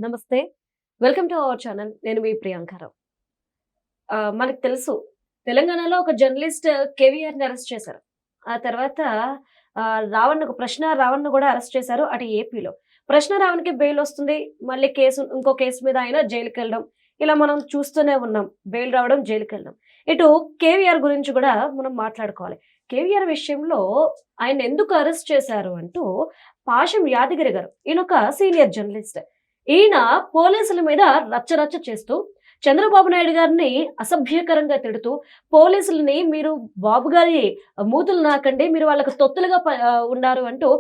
నమస్తే. Welcome to our channel. నేను మీ ప్రియాంకారావు. మనకు తెలుసు తెలంగాణలో ఒక జర్నలిస్ట్ కేవీఆర్‌ని అరెస్ట్ చేశారు. ఆ తర్వాత ప్రశ్న రావణ్‌ను కూడా అరెస్ట్ చేశారు. అటు ఏపీలో. ప్రశ్న రావణ్‌కి బెయిల్ వస్తుంది. మళ్ళీ ఇంకో కేసు మీద ఆయన జైలుకెళ్ళడం. ఇలా మనం చూస్తూనే ఉన్నాం. బెయిల్ రావడం, జైలుకెళ్ళడం. ఇటు కేవీఆర్ గురించి కూడా మనం మాట్లాడుకోవాలి. కేవీఆర్ విషయంలో ఆయన ఎందుకు అరెస్ట్ చేశారు అంటూ పాషం యాదగిరి గారు, ఈయనొక సీనియర్ జర్నలిస్ట్. ఈయన పోలీసుల మీద రచ్చరచ్చ చేస్తూ చంద్రబాబు నాయుడు గారిని అసభ్యకరంగా తిడుతూ పోలీసులని మీరు బాబు గారి మూతులు నాకండి, మీరు వాళ్ళకు తొత్తులుగా ఉన్నారు అంటూ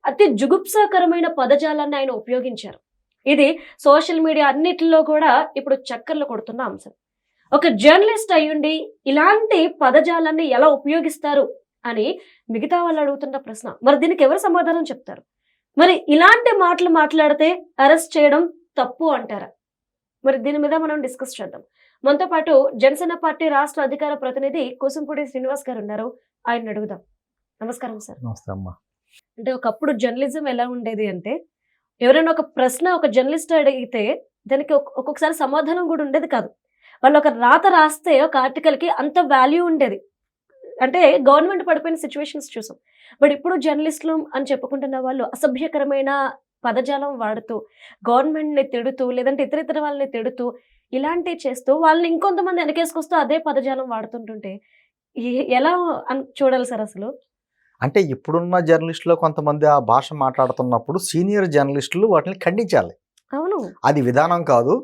అతి జుగుప్సాకరమైన పదజాలాన్ని ఆయన ఉపయోగించారు. ఇది సోషల్ మీడియా అన్నిటిలో కూడా ఇప్పుడు చక్కర్లు కొడుతున్న అంశం. ఒక జర్నలిస్ట్ అయ్యుండి ఇలాంటి పదజాలాన్ని ఎలా ఉపయోగిస్తారు అని మిగతా వాళ్ళు అడుగుతున్న ప్రశ్న. మరి దీనికి ఎవరు సమాధానం చెప్తారు? మరి ఇలాంటి మాటలు మాట్లాడితే అరెస్ట్ చేయడం తప్పు అంటారా? మరి దీని మీద మనం డిస్కస్ చేద్దాం. మనతో పాటు జనసేన పార్టీ రాష్ట్ర అధికార ప్రతినిధి కుసుంపూడి శ్రీనివాస్ గారు ఉన్నారు. ఆయన అడుగుదాం. నమస్కారం సార్. నమస్తే అమ్మా. అంటే ఒకప్పుడు జర్నలిజం ఎలా ఉండేది అంటే, ఎవరైనా ఒక ప్రశ్న ఒక జర్నలిస్ట్ అడిగితే దానికి ఒక్కొక్కసారి సమాధానం కూడా ఉండేది కాదు. వాళ్ళు ఒక రాత రాస్తే ఒక ఆర్టికల్కి అంత వాల్యూ ఉండేది. అంటే గవర్నమెంట్ పడిపోయిన సిచ్యువేషన్స్ చూసాం. బట్ ఇప్పుడు జర్నలిస్టులు అని చెప్పుకుంటున్న వాళ్ళు అసభ్యకరమైన పదజాలం వాడుతూ గవర్నమెంట్ని తిడుతూ లేదంటే ఇతర వాళ్ళని తిడుతూ ఇలాంటివి చేస్తూ వాళ్ళని ఇంకొంతమంది వెనకేసుకొస్తూ అదే పదజాలం వాడుతుంటుంటే ఎలా చూడాలి సార్ అసలు? అంటే ఇప్పుడున్న జర్నలిస్టులో కొంతమంది ఆ భాష మాట్లాడుతున్నప్పుడు సీనియర్ జర్నలిస్టులు వాటిని ఖండించాలి. అవును, అది విధానం కాదు,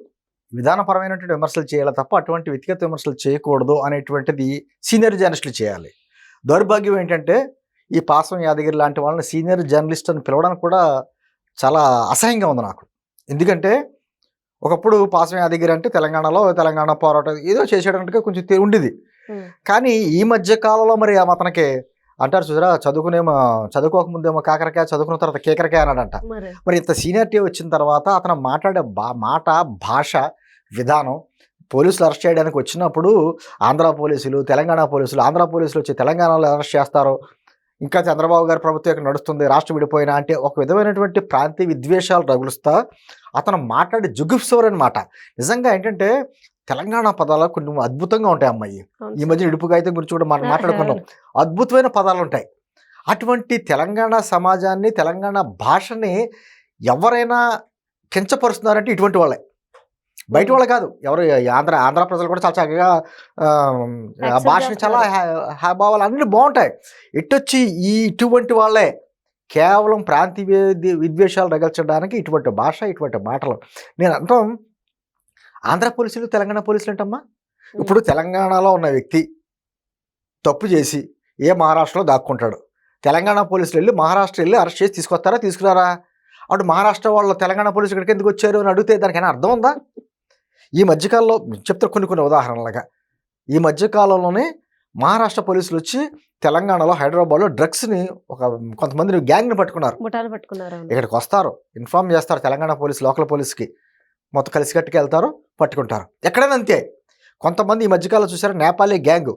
విధానపరమైనటువంటి విమర్శలు చేయాలి తప్ప అటువంటి వ్యక్తిగత విమర్శలు చేయకూడదు అనేటువంటిది సీనియర్ జర్నలిస్టులు చేయాలి. దౌర్భాగ్యం ఏంటంటే ఈ పాసం యాదగిరి లాంటి వాళ్ళని సీనియర్ జర్నలిస్ట్ అని పిలవడానికి కూడా చాలా అసహ్యంగా ఉంది నాకు. ఎందుకంటే ఒకప్పుడు పాసం యాదగిరి అంటే తెలంగాణ పోరాటం ఏదో చేసేటట్టుగా కొంచెం ఉండేది. కానీ ఈ మధ్య కాలంలో మరి అతనికి అంటారు చూసారా, చదువుకోకముందేమో కాకరకాయ, చదువుకున్న తర్వాత కేకరకాయ అన్నాడంట. మరి ఇంత సీనియారిటీ వచ్చిన తర్వాత అతను మాట్లాడే భాష విధానం, పోలీసులు అరెస్ట్ చేయడానికి వచ్చినప్పుడు ఆంధ్ర పోలీసులు వచ్చి తెలంగాణలో అరెస్ట్ చేస్తారు, ఇంకా చంద్రబాబు గారి ప్రభుత్వం ఇక్కడ నడుస్తుంది, రాష్ట్రం విడిపోయినా అంటే ఒక విధమైనటువంటి ప్రాంతీయ విద్వేషాలు రగులుస్తా అతను మాట్లాడే జుగుప్సోరని మాట. నిజంగా ఏంటంటే తెలంగాణ పదాలు కొన్ని అద్భుతంగా ఉంటాయి అమ్మాయి. ఈ మధ్య ఇడుపుగాయితం గురించి కూడా మనం మాట్లాడుకున్నాం. అద్భుతమైన పదాలు ఉంటాయి. అటువంటి తెలంగాణ సమాజాన్ని, తెలంగాణ భాషని ఎవరైనా కించపరుస్తున్నారంటే ఇటువంటి వాళ్ళే, బయట వాళ్ళు కాదు. ఎవరు ఆంధ్ర ప్రజలు కూడా చాలా చక్కగా భాషని చాలా హావభావాలు అన్నీ బాగుంటాయి. ఇటొచ్చి ఇటువంటి వాళ్ళే కేవలం ప్రాంతీయ విద్వేషాలు రగల్చడానికి ఇటువంటి భాష, ఇటువంటి మాటలు. నేను అంటాం ఆంధ్ర పోలీసులు తెలంగాణ పోలీసులు ఏంటమ్మా? ఇప్పుడు తెలంగాణలో ఉన్న వ్యక్తి తప్పు చేసి మహారాష్ట్రలో దాక్కుంటాడు. తెలంగాణ పోలీసులు వెళ్ళి మహారాష్ట్ర వెళ్ళి అరెస్ట్ చేసి తీసుకురారా? అటు మహారాష్ట్ర వాళ్ళు తెలంగాణ పోలీసులు ఇక్కడికి ఎందుకు వచ్చారు అని అడిగితే దానికైనా అర్థం ఉందా? ఈ మధ్యకాలంలో చెప్తారు కొన్ని ఉదాహరణలుగా. ఈ మధ్యకాలంలోనే మహారాష్ట్ర పోలీసులు వచ్చి తెలంగాణలో హైదరాబాద్లో డ్రగ్స్ని కొంతమంది గ్యాంగ్ని పట్టుకున్నారు. ఇక్కడికి వస్తారు, ఇన్ఫార్మ్ చేస్తారు తెలంగాణ పోలీసు, లోకల్ పోలీసుకి, మొత్తం కలిసికట్టుకు వెళ్తారు, పట్టుకుంటారు. ఎక్కడైనా అంతే. కొంతమంది ఈ మధ్యకాలం చూసారా, నేపాలీ గ్యాంగ్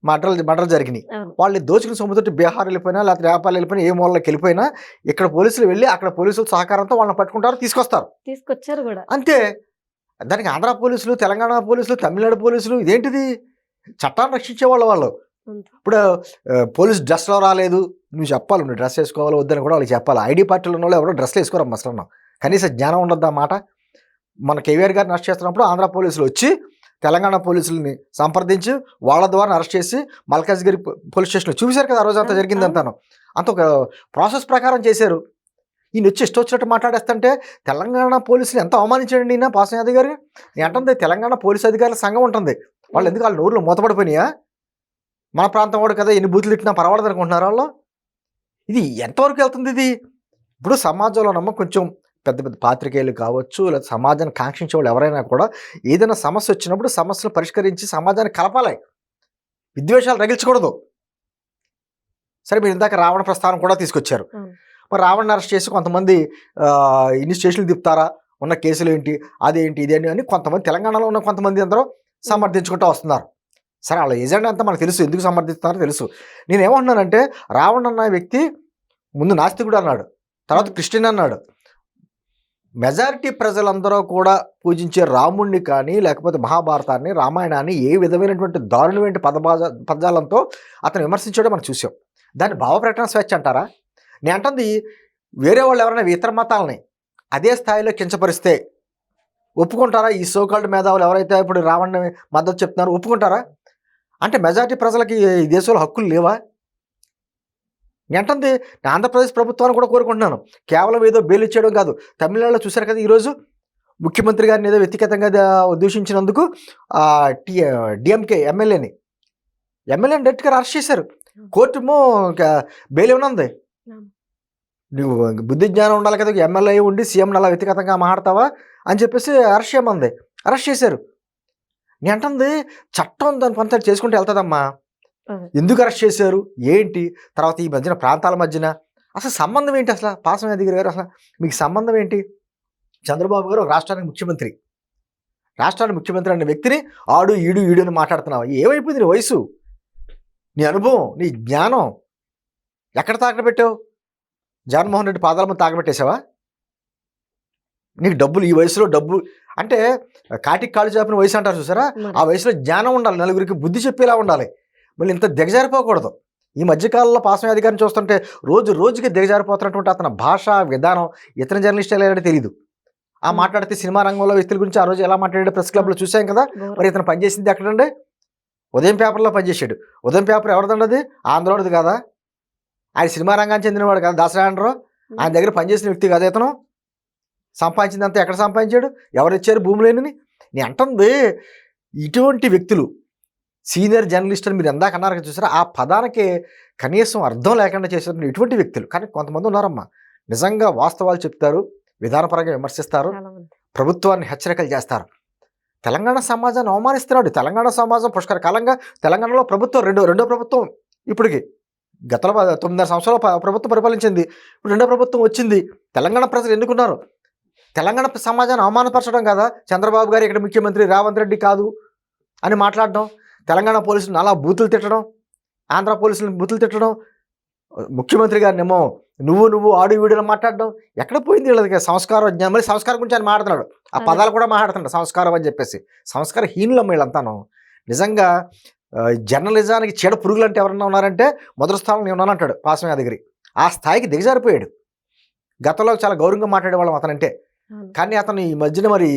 మర్డర్లు జరిగినాయి. వాళ్ళని దోచుకుని సొమ్ముతోటి బీహార్ వెళ్ళిపోయినా లేకపోతే నేపాల్ వెళ్ళిపోయినా ఏ మూలకి వెళ్ళిపోయినా ఇక్కడ పోలీసులు వెళ్ళి అక్కడ పోలీసుల సహకారంతో వాళ్ళని పట్టుకుంటారు, తీసుకొచ్చారు కూడా అంతే. దానికి ఆంధ్ర పోలీసులు, తెలంగాణ పోలీసులు, తమిళనాడు పోలీసులు ఇదేంటిది? చట్టాన్ని రక్షించే వాళ్ళు. ఇప్పుడు పోలీస్ డ్రెస్లో రాలేదు, నువ్వు చెప్పాలి, నువ్వు డ్రెస్ వేసుకోవాలి వద్దని కూడా వాళ్ళకి చెప్పాలి. ఐడి పార్టీలో ఉన్న వాళ్ళు ఎవరో డ్రెస్లు వేసుకోరమ్మా, అసలు కనీస జ్ఞానం ఉండద్దు అన్నమాట. మన కేవీఆర్ గారిని అరెస్ట్ చేస్తున్నప్పుడు ఆంధ్ర పోలీసులు వచ్చి తెలంగాణ పోలీసులని సంప్రదించి వాళ్ళ ద్వారా అరెస్ట్ చేసి మల్కాజ్గిరి పోలీస్ స్టేషన్లో చూశారు కదా ఆ రోజు అంతా జరిగిందంతాను. అంత ఒక ప్రాసెస్ ప్రకారం చేశారు. ఈయన వచ్చి ఇష్టం వచ్చినట్టు మాట్లాడేస్తుంటే తెలంగాణ పోలీసులు ఎంత అవమానించండి ఈయన పాసం యాదవ్ గారు. అంటే తెలంగాణ పోలీసు అధికారుల సంఘం ఉంటుంది, వాళ్ళు ఎందుకు వాళ్ళ నోరులో మూతపడిపోయినాయా? మన ప్రాంతం వాడు కదా, ఎన్ని బూతులు ఇట్టినా పర్వాలేదు అనుకుంటున్నారు వాళ్ళు. ఇది ఎంతవరకు వెళ్తుంది ఇది? ఇప్పుడు సమాజంలో కొంచెం పెద్ద పాత్రికేయులు కావచ్చు, లేదా సమాజాన్ని కాంక్షించే వాళ్ళు ఎవరైనా కూడా ఏదైనా సమస్య వచ్చినప్పుడు సమస్యలు పరిష్కరించి సమాజాన్ని కలపాలి, విద్వేషాలు రగిల్చకూడదు. సరే, మీరు ఇందాక రావణ ప్రస్థానం కూడా తీసుకొచ్చారు. మరి రావణ్ని అరెస్ట్ చేసి కొంతమంది ఇన్ని స్టేషన్లు తిప్పుతారా, ఉన్న కేసులు ఏంటి, అదేంటి ఇదేంటి అని కొంతమంది తెలంగాణలో ఉన్న కొంతమంది అందరూ సమర్థించుకుంటూ వస్తున్నారు. సరే, వాళ్ళ ఏజెండా అంతా మనకు తెలుసు, ఎందుకు సమర్థిస్తున్నారో తెలుసు. నేనేమంటున్నానంటే రావణ్ అన్న వ్యక్తి ముందు నాస్తికుడు అన్నాడు, తర్వాత క్రిస్టియన్ అన్నాడు, మెజారిటీ ప్రజలందరూ కూడా పూజించే రాముణ్ణి కానీ లేకపోతే మహాభారతాన్ని రామాయణాన్ని ఏ విధమైనటువంటి దారుణమైన పదజాలంతో అతను విమర్శించడం మనం చూసాం. దాన్ని భావ ప్రకటన స్వేచ్ఛ అంటారా? నేను అంటుంది వేరే వాళ్ళు ఎవరైనా ఇతర మతాలని అదే స్థాయిలో కించపరిస్తే ఒప్పుకుంటారా? ఈ సోకాల్డ్ మేధావులు ఎవరైతే ఇప్పుడు రావణ్ణి మద్దతు చెప్తున్నారో ఒప్పుకుంటారా? అంటే మెజారిటీ ప్రజలకి ఈ దేశంలో హక్కులు లేవా? నేను అంటుంది ఆంధ్రప్రదేశ్ ప్రభుత్వాన్ని కూడా కోరుకుంటున్నాను. కేవలం ఏదో బెయిల్ ఇచ్చేయడం కాదు. తమిళనాడులో చూశారు కదా ఈరోజు ముఖ్యమంత్రి గారిని ఏదో వ్యక్తిగతంగా దూషించినందుకు డిఎంకే ఎమ్మెల్యేని డైరెక్ట్గా అరెస్ట్ చేశారు. కోర్టుమో బెయిల్ ఏమన్నా నువ్వు బుద్ధి జ్ఞానం ఉండాలి కదా, ఎమ్మెల్యే ఉండి సీఎంని అలా వ్యక్తిగతంగా మాట్లాడతావా అని చెప్పేసి అరెస్ట్ చేయమంది. అరెస్ట్ చేశారు. నేను అంటుంది చట్టం దాని పని చేసుకుంటూ వెళ్తుందమ్మా. ఎందుకు అరెస్ట్ చేశారు ఏంటి? తర్వాత ఈ మధ్యన ప్రాంతాల మధ్యన అసలు సంబంధం ఏంటి? అసలు పాసం యాదగిరి గారు అసలు మీకు సంబంధం ఏంటి? చంద్రబాబు గారు రాష్ట్రానికి ముఖ్యమంత్రి అనే వ్యక్తిని ఆడు ఈడు అని మాట్లాడుతున్నావు. ఏమైపోయింది నీ వయసు, నీ అనుభవం, నీ జ్ఞానం ఎక్కడ తాకబెట్టావు? జగన్మోహన్ రెడ్డి పాదాల మీద తాకబెట్టేసావా? నీకు డబ్బులు ఈ వయసులో డబ్బు అంటే కాటికి కాళ్ళు చాపిన వయసు అంటారు చూసారా? ఆ వయసులో జ్ఞానం ఉండాలి, నలుగురికి బుద్ధి చెప్పేలా ఉండాలి. మళ్ళీ ఇంత దిగజారిపోకూడదు. ఈ మధ్యకాలంలో పాసం అధికారిని చూస్తుంటే రోజుకి దిగజారిపోతున్నటువంటి అతని భాష విధానం ఇతర జర్నలిస్టులు ఎలా తెలియదు. ఆ మాట్లాడితే సినిమా రంగంలో వ్యక్తుల గురించి ఆ రోజు ఎలా మాట్లాడే ప్రెస్ క్లబ్లో చూసాం కదా. మరి ఇతను పనిచేసింది ఎక్కడండి? ఉదయం పేపర్లో పనిచేసాడు. ఉదయం పేపర్ ఎవరిదండి? అది ఆంధ్రోడిది కదా. ఆయన సినిమా రంగానికి చెందినవాడు కదా. దాసరాండ్రో ఆయన దగ్గర పనిచేసిన వ్యక్తి కదా. ఇతను సంపాదించిందంతా ఎక్కడ సంపాదించాడు? ఎవరిచ్చారు భూములేని? నేను అంటుంది ఇటువంటి వ్యక్తులు సీనియర్ జర్నలిస్ట్ అని మీరు ఎందాక అన్నారు చూసారా? ఆ పదానికి కనీసం అర్థం లేకుండా చేసిన ఇటువంటి వ్యక్తులు. కానీ కొంతమంది ఉన్నారమ్మా, నిజంగా వాస్తవాలు చెప్తారు, విధానపరంగా విమర్శిస్తారు, ప్రభుత్వాన్ని హెచ్చరికలు చేస్తారు. తెలంగాణ సమాజాన్ని అవమానిస్తున్నాడు. తెలంగాణ సమాజం పుష్కర కాలంగా తెలంగాణలో ప్రభుత్వం రెండో ప్రభుత్వం ఇప్పటికి గతంలో 9.5 సంవత్సరాలు ప్రభుత్వం పరిపాలించింది. ఇప్పుడు రెండో ప్రభుత్వం వచ్చింది. తెలంగాణ ప్రజలు ఎన్నుకున్నారు. తెలంగాణ సమాజాన్ని అవమానపరచడం కదా చంద్రబాబు గారు ఇక్కడ ముఖ్యమంత్రి, రేవంత్ రెడ్డి కాదు అని మాట్లాడడం, తెలంగాణ పోలీసులను అలా బూతులు తిట్టడం, ఆంధ్ర పోలీసులను బూతులు తిట్టడం, ముఖ్యమంత్రి గారిని ఏమో నువ్వు ఆడు వీడియోలో మాట్లాడడం. ఎక్కడ పోయింది వీళ్ళకి సంస్కారం, జ్ఞానం? మళ్ళీ సంస్కారం గురించి ఆయన మాట్లాడుతున్నాడు. ఆ పదాలు కూడా మాట్లాడుతున్నాడు సంస్కారం అని చెప్పేసి. సంస్కారహీనులమ్మ వీళ్ళంతాను. నిజంగా జర్నలిజానికి చీడ పురుగులు అంటే ఎవరన్నా ఉన్నారంటే మొదటి స్థానంలో నేను ఉన్నానంటాడు పాసం యాదగిరి. ఆ స్థాయికి దిగజారిపోయాడు. గతంలో చాలా గౌరవంగా మాట్లాడేవాళ్ళం అతనంటే. కానీ అతను ఈ మధ్యన మరి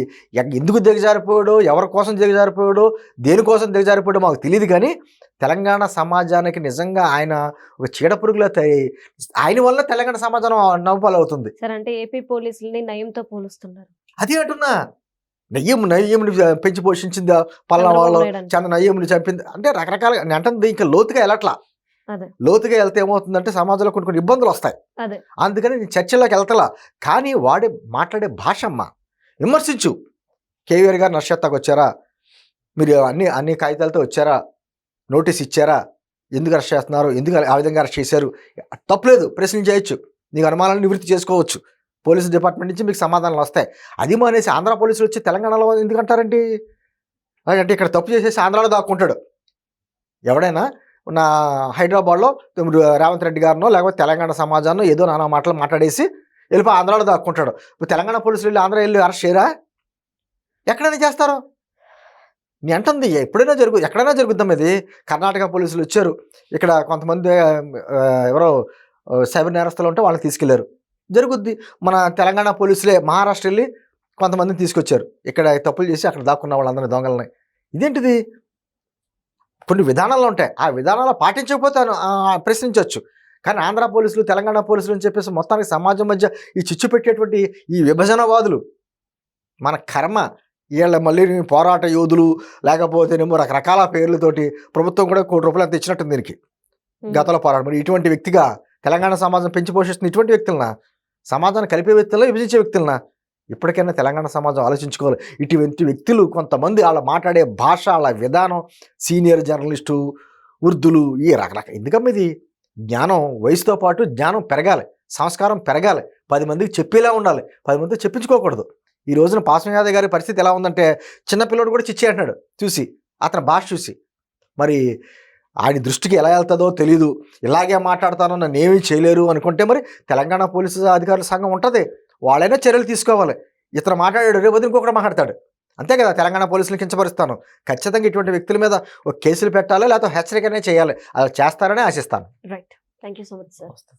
ఎందుకు దిగజారిపోయాడో, ఎవరి కోసం దిగజారిపోయాడో, దేనికోసం దిగజారిపోయాడో మాకు తెలియదు. కానీ తెలంగాణ సమాజానికి నిజంగా ఆయన ఒక చీడపురుగులో ఆయన వల్ల తెలంగాణ సమాజం నవ్వుపాలు అవుతుంది. సార్ అంటే ఏపీ పోలీసుల్ని నయంతో పోలుస్తున్నారు. అదే అంటున్నా, నయ్యంని పెంచి పోషించింది పల్లా వాళ్ళు, నయ్యంని చంపింది అంటే రకరకాలుగా అంటే ఇంకా లోతుగా వెళ్ళట్లా. లోతుగా వెళ్తే ఏమవుతుందంటే సమాజంలో కొన్ని ఇబ్బందులు వస్తాయి. అందుకని నేను చర్చల్లోకి వెళ్తలా. కానీ మాట్లాడే భాష అమ్మ విమర్శించు. కేవీఆర్ గారు నర్షత్తాకు వచ్చారా? మీరు అన్ని కాగితాలతో వచ్చారా? నోటీస్ ఇచ్చారా? ఎందుకు అరెస్ట్ చేస్తున్నారు? ఎందుకు ఆ విధంగా అరెస్ట్ చేశారు? తప్పులేదు, ప్రశ్న చేయొచ్చు, నీకు అనుమానాలను నివృత్తి చేసుకోవచ్చు. పోలీసు డిపార్ట్మెంట్ నుంచి మీకు సమాధానాలు వస్తాయి. అది మానేసి ఆంధ్ర పోలీసులు వచ్చి తెలంగాణలో ఎందుకంటారండి? అంటే ఇక్కడ తప్పు చేసేసి ఆంధ్రాలో దాక్కుంటాడు ఎవడైనా. నా హైదరాబాద్లో రేవంత్ రెడ్డి గారినో లేకపోతే తెలంగాణ సమాజాన్నో ఏదో నానా మాటలు మాట్లాడేసి వెళ్ళిపో ఆంధ్రాలో దాక్కుంటాడు. ఇప్పుడు తెలంగాణ పోలీసులు వెళ్ళి ఆంధ్ర వెళ్ళి అరెస్ట్ చేయరా? ఎక్కడైనా చేస్తారు. నీ అంటుంది ఎక్కడైనా జరుగుద్దాం. ఇది కర్ణాటక పోలీసులు వచ్చారు, ఇక్కడ కొంతమంది ఎవరో సైబర్ నేరస్తులు ఉంటే వాళ్ళని తీసుకెళ్లారు, జరుగుద్ది. మన తెలంగాణ పోలీసులే మహారాష్ట్ర వెళ్ళి కొంతమందిని తీసుకొచ్చారు, ఇక్కడ తప్పులు చేసి అక్కడ దాక్కున్న వాళ్ళందరినీ దొంగలని. ఇదేంటిది? కొన్ని విధానాలు ఉంటాయి, ఆ విధానాలు పాటించకపోతే ప్రశ్నించవచ్చు. కానీ ఆంధ్ర పోలీసులు తెలంగాణ పోలీసులు అని చెప్పేసి మొత్తానికి సమాజం మధ్య ఈ చిచ్చు పెట్టేటువంటి ఈ విభజనవాదులు మన కర్మ. వీళ్ళ మళ్ళీ పోరాట యోధులు లేకపోతేనేమో రకరకాల పేర్లతోటి ప్రభుత్వం కూడా ₹1 కోటి అంత ఇచ్చినట్టుంది దీనికి గతంలో పోరాటం. మరి ఇటువంటి వ్యక్తిగా తెలంగాణ సమాజం పెంచి పోషిస్తున్న ఇటువంటి వ్యక్తులనా? సమాజాన్ని కలిపే వ్యక్తులనా, విభజించే వ్యక్తులనా? ఇప్పటికైనా తెలంగాణ సమాజం ఆలోచించుకోవాలి. ఇటువంటి వ్యక్తులు కొంతమంది వాళ్ళ మాట్లాడే భాష, వాళ్ళ విధానం, సీనియర్ జర్నలిస్టు, వృద్ధులు, ఈ రకరకాల ఎందుకమ్మ ఇది జ్ఞానం వయసుతో పాటు జ్ఞానం పెరగాలి, సంస్కారం పెరగాలి, 10 మందికి చెప్పేలా ఉండాలి, 10 మందితో చెప్పించుకోకూడదు. ఈ రోజున పాసం యాదవ్ గారి పరిస్థితి ఎలా ఉందంటే చిన్నపిల్లడు కూడా చిచ్చి అంటున్నాడు చూసి, అతని భాష చూసి. మరి ఆయన దృష్టికి ఎలా వెళ్తుందో తెలీదు. ఇలాగే మాట్లాడతానో నన్ను ఏమీ చేయలేరు అనుకుంటే మరి తెలంగాణ పోలీసు అధికారుల సంఘం ఉంటుంది, వాళ్ళైనా చర్యలు తీసుకోవాలి. ఇతను మాట్లాడాడు, రేపు ఇంకొకటి మాట్లాడతాడు. అంతే కదా, తెలంగాణ పోలీసులు కించపరుస్తాను. ఖచ్చితంగా ఇటువంటి వ్యక్తుల మీద ఒక కేసులు పెట్టాలి, లేకపోతే హెచ్చరికనే చేయాలి. అలా చేస్తారని ఆశిస్తాను. Right. Thank you so much sir.